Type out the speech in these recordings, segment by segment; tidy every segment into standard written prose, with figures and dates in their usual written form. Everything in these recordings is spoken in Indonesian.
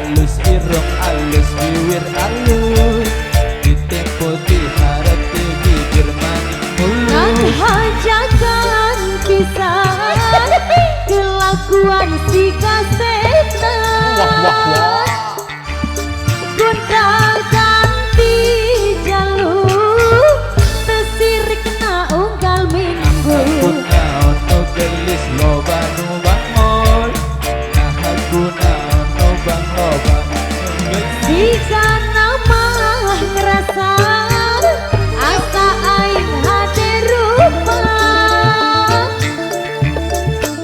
alus irung alus bibir alus ditempo diharap bibir manis mulus hajakan pisan kelakuan si kasetan gonta ganti jalur tesirik na unggal minggu kuna ono gelis loba nu bangol nah kuna ono bang loba jika nama ngerasa asa aing hati rupa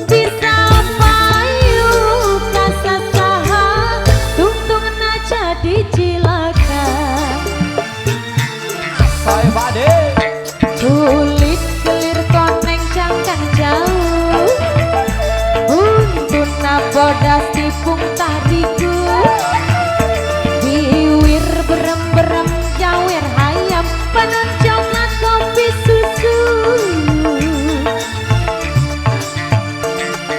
bisa payu kasasaha tungtung na jadi cilaka saya pade kulit kelir koneng jangkan jauh untun na bodas tipung tariku biwir berem-berem jawer hayam panon coklat kopi susu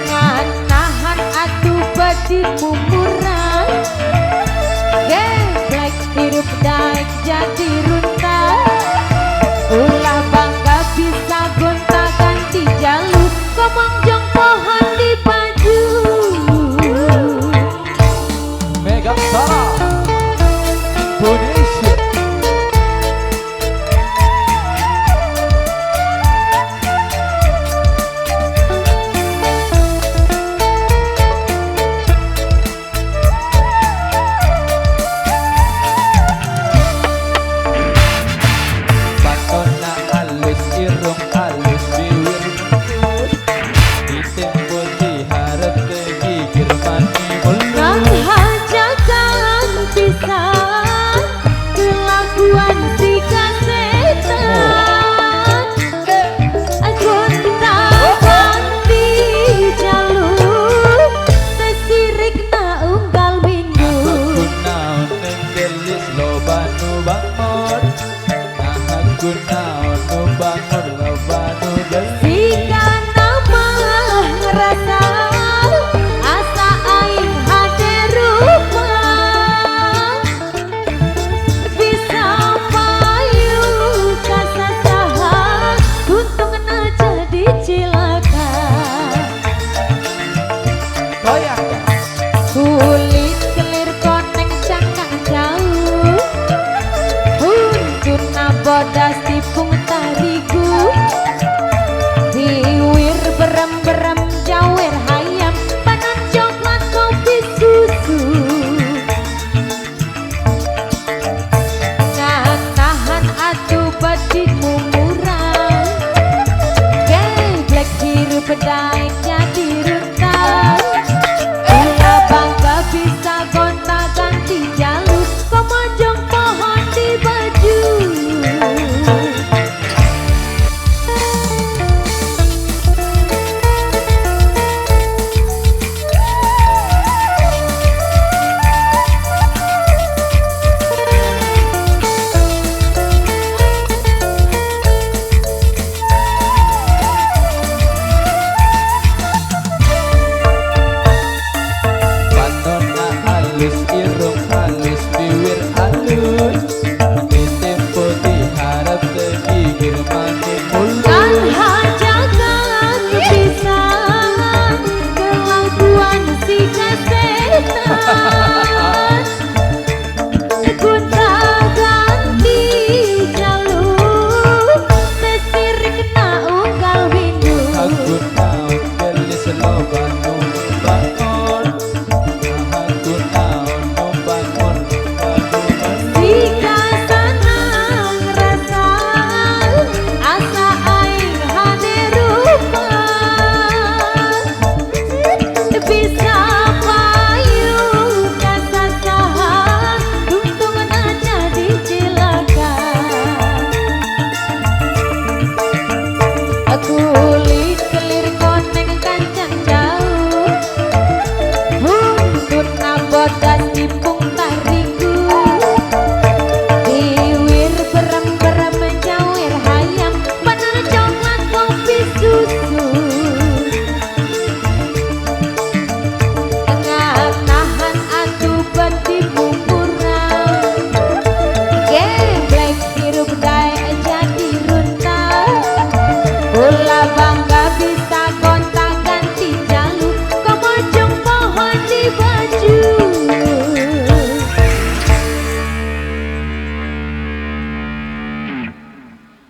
nganahan atuh badi mumuran geblek hirup daek jadi runtah ulah bangga bisa gonta ganti jalur komong jong pohon di baju Mega Sara Indonesia Batona alus irung alus bibir mulus ditempo diharap gigir mani Kang mulus hajakan pisan kelakuan si kasetan gonta ganti jalur tesirik na unggal minggu kuna ono gelis loba nu bangor nah kuna ono bangor loba nu gelis jika nama ngerasa asa aing hade rupa bisa payu kasasaha untung na jadi cilaka goyang kulit kelir koneng cangkang jauh untun na bodas tipung tarigu biwir berem-berem jawer hayam panon coklat kopi susu